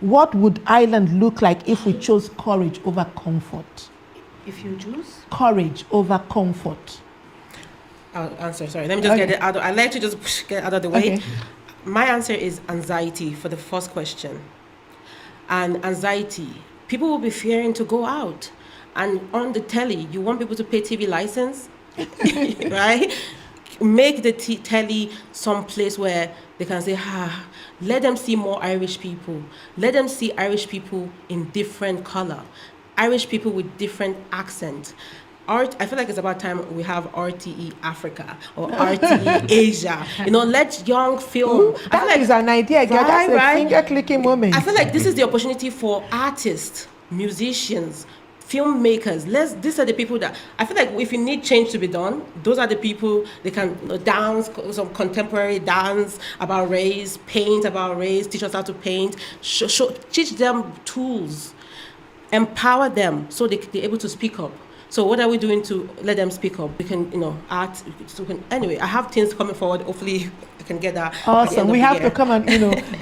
What would Ireland look like if we chose courage over comfort? If you choose? Courage over comfort. I'll answer, sorry. Let me just get it out. I'd like to just get out of the way. Okay. My answer is anxiety for the first question. And anxiety, people will be fearing to go out. And on the telly, you want people to pay TV license, right? Make the telly some place where they can say, let them see more Irish people. Let them see Irish people in different color. Irish people with different accent. I feel like it's about time we have RTE Africa or RTE Asia. Let young film. That is an idea. That's a finger-clicking moment. I feel like this is the opportunity for artists, musicians, filmmakers. These are the people that I feel like if you need change to be done, those are the people. They can dance, some contemporary dance about race, paint about race, teach us how to paint, teach them tools, empower them so they're able to speak up. So what are we doing to let them speak up? We can, art. Anyway, I have things coming forward. Hopefully, I can get that. Awesome. We have to come and,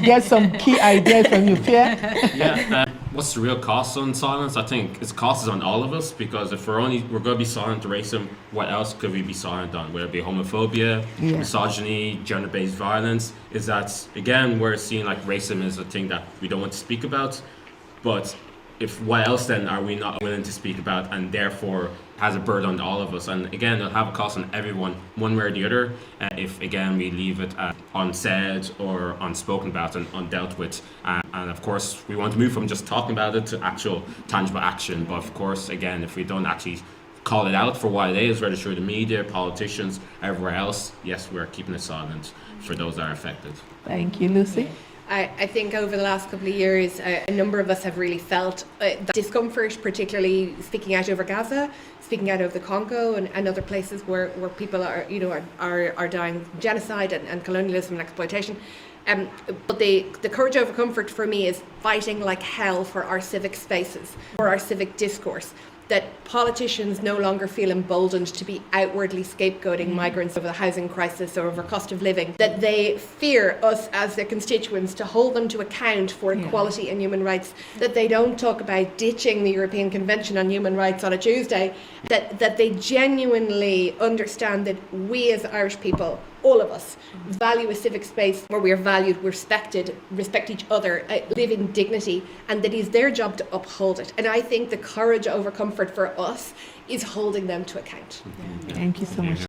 get some key ideas from you, Pierre. Yeah. What's the real cost on silence? I think its cost is on all of us, because if we're going to be silent to racism, what else could we be silent on? Whether it be homophobia, misogyny, gender-based violence. Is that, again, we're seeing like racism is a thing that we don't want to speak about, but what else then are we not willing to speak about, and therefore has a burden on all of us? And again, it'll have a cost on everyone, one way or the other, if again we leave it unsaid or unspoken about and undealt with. And of course, we want to move from just talking about it to actual tangible action. But of course, again, if we don't actually call it out for what it is, whether through the media, politicians, everywhere else, yes, we're keeping it silent for those that are affected. Thank you, Lucy. I think over the last couple of years, a number of us have really felt discomfort, particularly speaking out over Gaza, speaking out over the Congo and other places where people are dying genocide and colonialism and exploitation. But the courage over comfort for me is fighting like hell for our civic spaces, for our civic discourse. That politicians no longer feel emboldened to be outwardly scapegoating migrants over the housing crisis or over cost of living. That they fear us as their constituents to hold them to account for equality and human rights. That they don't talk about ditching the European Convention on Human Rights on a Tuesday. That they genuinely understand that we as Irish people, all of us, value a civic space where we are valued, we're respected, respect each other, live in dignity, and that is their job to uphold it. And I think the courage over comfort for us is holding them to account. Thank you so much.